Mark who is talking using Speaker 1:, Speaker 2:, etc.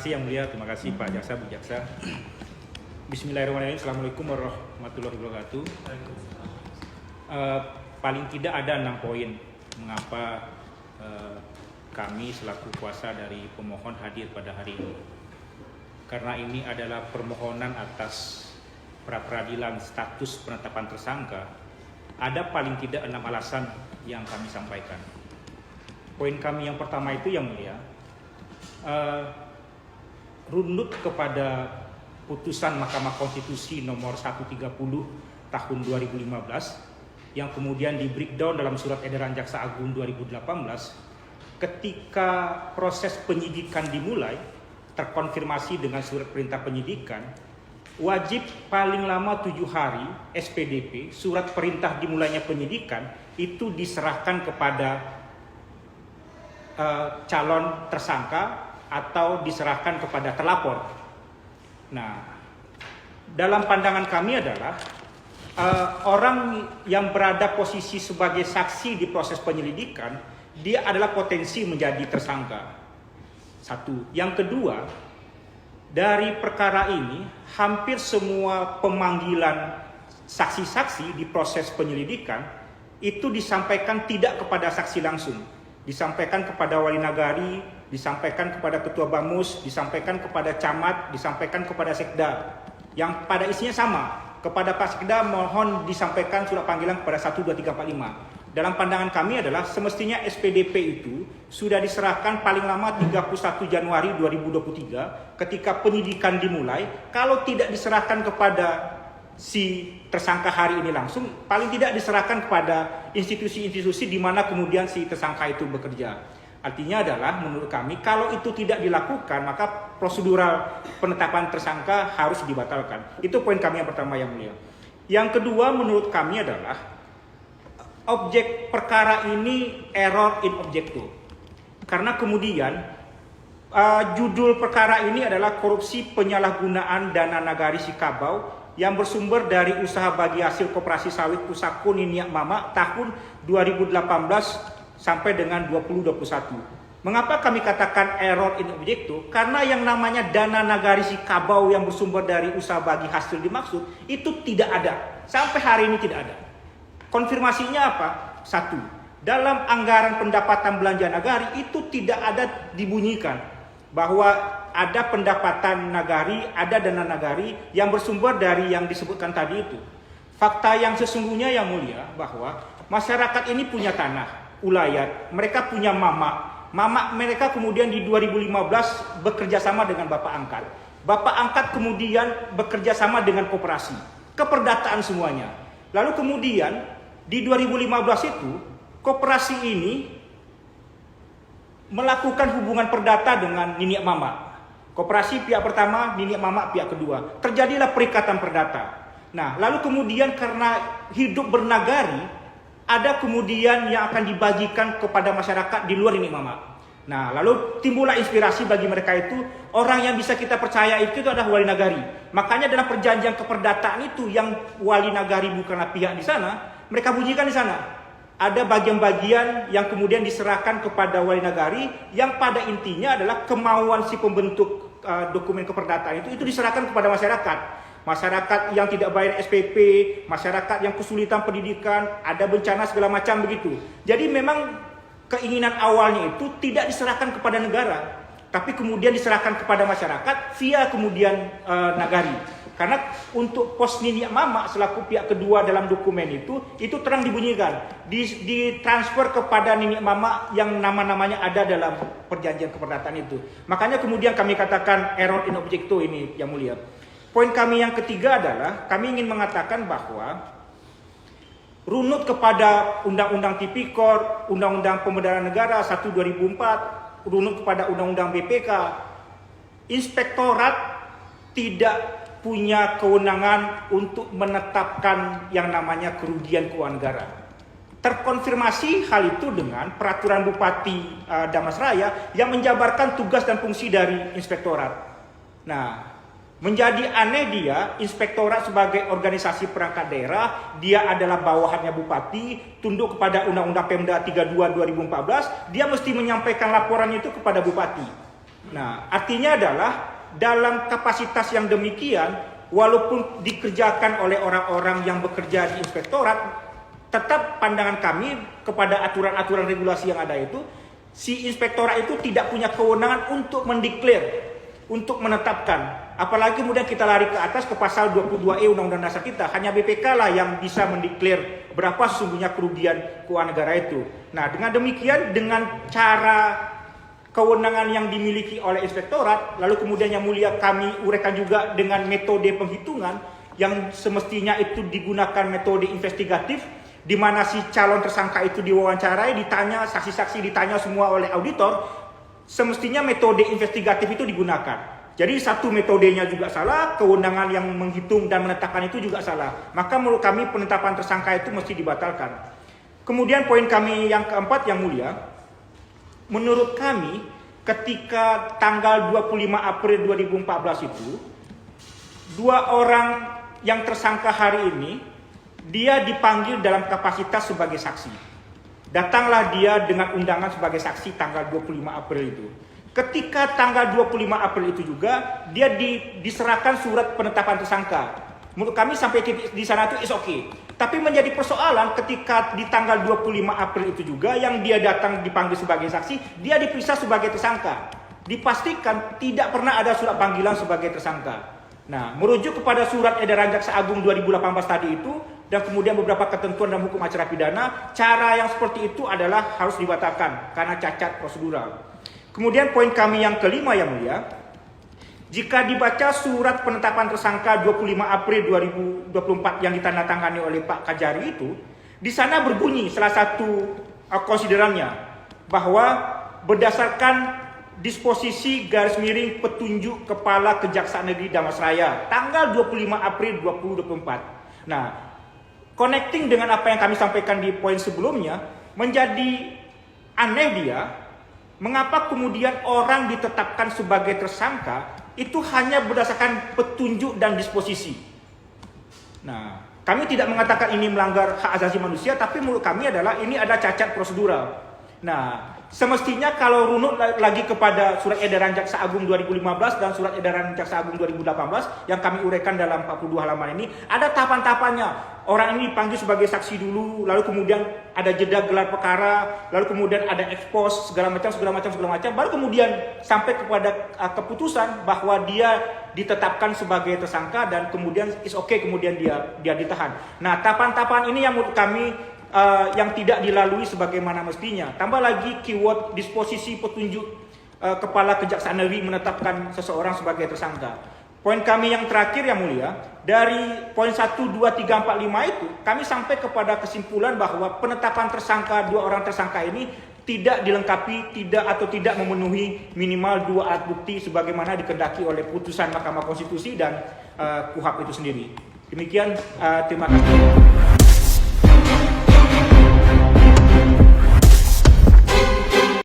Speaker 1: kasih Yang Mulia, terima kasih Pak Jaksa, Bu Jaksa. Bismillahirrahmanirrahim. Assalamualaikum warahmatullahi wabarakatuh. Paling tidak ada 6 poin mengapa kami selaku kuasa dari pemohon hadir pada hari ini. Karena ini adalah permohonan atas pra-peradilan status penetapan tersangka, ada paling tidak 6 alasan yang kami sampaikan. Poin kami yang pertama itu Yang Mulia, runut kepada putusan Mahkamah Konstitusi nomor 130 tahun 2015 yang kemudian di breakdown dalam surat edaran Jaksa Agung 2018, ketika proses penyidikan dimulai terkonfirmasi dengan surat perintah penyidikan, wajib paling lama 7 hari SPDP, surat perintah dimulainya penyidikan, itu diserahkan kepada calon tersangka atau diserahkan kepada terlapor. Nah, dalam pandangan kami adalah orang yang berada posisi sebagai saksi di proses penyelidikan, dia adalah potensi menjadi tersangka. Satu. Yang kedua, dari perkara ini hampir semua pemanggilan saksi-saksi di proses penyelidikan itu disampaikan tidak kepada saksi langsung, disampaikan kepada wali nagari, disampaikan kepada ketua bamus, disampaikan kepada camat, disampaikan kepada sekda, yang pada isinya sama. Kepada Pak Sekda mohon disampaikan surat panggilan kepada 1, 2, 3, 4, 5. Dalam pandangan kami adalah semestinya SPDP itu sudah diserahkan paling lama 31 Januari 2023 ketika penyidikan dimulai. Kalau tidak diserahkan kepada si tersangka hari ini langsung, paling tidak diserahkan kepada institusi-institusi di mana kemudian si tersangka itu bekerja. Artinya adalah menurut kami kalau itu tidak dilakukan maka prosedural penetapan tersangka harus dibatalkan. Itu poin kami yang pertama Yang Mulia. Yang kedua menurut kami adalah objek perkara ini error in objecto. Karena kemudian judul perkara ini adalah korupsi penyalahgunaan dana nagari Sikabau yang bersumber dari usaha bagi hasil koperasi sawit Pusako Niniak Mama tahun 2018 sampai dengan 2021. Mengapa kami katakan error in objecto? Karena yang namanya dana nagari Sikabau yang bersumber dari usaha bagi hasil dimaksud itu tidak ada. Sampai hari ini tidak ada. Konfirmasinya apa? 1. Dalam anggaran pendapatan belanja nagari itu tidak ada dibunyikan bahwa ada pendapatan nagari, ada dana nagari yang bersumber dari yang disebutkan tadi itu. Fakta yang sesungguhnya Yang Mulia bahwa masyarakat ini punya tanah, ulayat, mereka punya mama mereka kemudian di 2015 bekerja sama dengan Bapak Angkat. Bapak Angkat kemudian bekerja sama dengan koperasi, keperdataan semuanya. Lalu kemudian di 2015 itu koperasi ini melakukan hubungan perdata dengan Niniak Mama. Koperasi pihak pertama, Niniak Mama pihak kedua. Terjadilah perikatan perdata. Nah, lalu kemudian karena hidup bernagari, ada kemudian yang akan dibagikan kepada masyarakat di luar Niniak Mama. Nah, lalu timbullah inspirasi bagi mereka itu, orang yang bisa kita percaya itu adalah wali nagari. Makanya dalam perjanjian keperdataan itu yang wali nagari bukanlah pihak di sana, mereka bunyikan di sana. Ada bagian-bagian yang kemudian diserahkan kepada wali nagari yang pada intinya adalah kemauan si pembentuk dokumen keperdataan itu diserahkan kepada masyarakat. Masyarakat yang tidak bayar SPP, masyarakat yang kesulitan pendidikan, ada bencana segala macam begitu. Jadi memang keinginan awalnya itu tidak diserahkan kepada negara, tapi kemudian diserahkan kepada masyarakat via kemudian nagari. Karena untuk pos Niniak Mama selaku pihak kedua dalam dokumen itu terang dibunyikan, ditransfer kepada Niniak Mama yang nama-namanya ada dalam perjanjian keperdataan itu. Makanya kemudian kami katakan error in objecto ini Yang Mulia. Poin kami yang ketiga adalah kami ingin mengatakan bahwa runut kepada Undang-Undang Tipikor, Undang-Undang Pembedaran Negara 1 2004, runut kepada Undang-Undang BPK, Inspektorat tidak punya kewenangan untuk menetapkan yang namanya kerugian keuangan negara. Terkonfirmasi hal itu dengan peraturan Bupati Damasraya yang menjabarkan tugas dan fungsi dari Inspektorat. Nah, menjadi aneh dia, Inspektorat sebagai organisasi perangkat daerah, dia adalah bawahannya Bupati, tunduk kepada Undang-Undang Pemda 32 2014, dia mesti menyampaikan laporannya itu kepada Bupati. Nah, artinya adalah dalam kapasitas yang demikian, walaupun dikerjakan oleh orang-orang yang bekerja di inspektorat, tetap pandangan kami kepada aturan-aturan regulasi yang ada itu, si inspektorat itu tidak punya kewenangan untuk mendeklar, untuk menetapkan. Apalagi kemudian kita lari ke atas ke pasal 22E Undang-Undang Dasar kita. Hanya BPK lah yang bisa mendeklar berapa sesungguhnya kerugian keuangan negara itu. Nah, dengan demikian, dengan cara kewenangan yang dimiliki oleh inspektorat, lalu kemudian yang mulia kami uraikan juga dengan metode penghitungan yang semestinya itu digunakan metode investigatif, di mana si calon tersangka itu diwawancarai, ditanya, saksi-saksi ditanya semua oleh auditor, semestinya metode investigatif itu digunakan. Jadi satu metodenya juga salah, kewenangan yang menghitung dan menetapkan itu juga salah. Maka menurut kami penetapan tersangka itu mesti dibatalkan. Kemudian poin kami yang keempat yang mulia, menurut kami ketika tanggal 25 April 2014 itu, dua orang yang tersangka hari ini, dia dipanggil dalam kapasitas sebagai saksi. Datanglah dia dengan undangan sebagai saksi tanggal 25 April itu. Ketika tanggal 25 April itu juga, dia diserahkan surat penetapan tersangka. Menurut kami sampai di sana itu is okay. Tapi menjadi persoalan ketika di tanggal 25 April itu juga, yang dia datang dipanggil sebagai saksi, dia diperiksa sebagai tersangka. Dipastikan tidak pernah ada surat panggilan sebagai tersangka. Nah, merujuk kepada surat edaran Jaksa Agung 2018 tadi itu, dan kemudian beberapa ketentuan dalam hukum acara pidana, cara yang seperti itu adalah harus dibatalkan karena cacat prosedural. Kemudian poin kami yang kelima yang mulia, jika dibaca surat penetapan tersangka 25 April 2024 yang ditandatangani oleh Pak Kajari itu, di sana berbunyi salah satu konsiderannya bahwa berdasarkan disposisi garis miring petunjuk Kepala Kejaksaan Negeri Damastraya tanggal 25 April 2024. Nah, connecting dengan apa yang kami sampaikan di poin sebelumnya, menjadi aneh dia, mengapa kemudian orang ditetapkan sebagai tersangka itu hanya berdasarkan petunjuk dan disposisi. Nah, kami tidak mengatakan ini melanggar hak asasi manusia, tapi menurut kami adalah ini ada cacat prosedural. Nah, semestinya kalau runut lagi kepada surat edaran Jaksa Agung 2015 dan surat edaran Jaksa Agung 2018 yang kami uraikan dalam 42 halaman ini, ada tahapan-tahapannya. Orang ini dipanggil sebagai saksi dulu, lalu kemudian ada jeda gelar perkara, lalu kemudian ada ekspos segala macam, baru kemudian sampai kepada keputusan bahwa dia ditetapkan sebagai tersangka dan kemudian is okay, kemudian dia ditahan. Nah, tahapan-tahapan ini yang menurut kami yang tidak dilalui sebagaimana mestinya. Tambah lagi keyword disposisi petunjuk Kepala Kejaksaan Negeri menetapkan seseorang sebagai tersangka. Poin kami yang terakhir yang mulia, dari poin 1, 2, 3, 4, 5 itu kami sampai kepada kesimpulan bahwa penetapan tersangka, dua orang tersangka ini tidak dilengkapi, tidak memenuhi minimal 2 alat bukti sebagaimana dikehendaki oleh putusan Mahkamah Konstitusi dan KUHP itu sendiri. Demikian, terima kasih.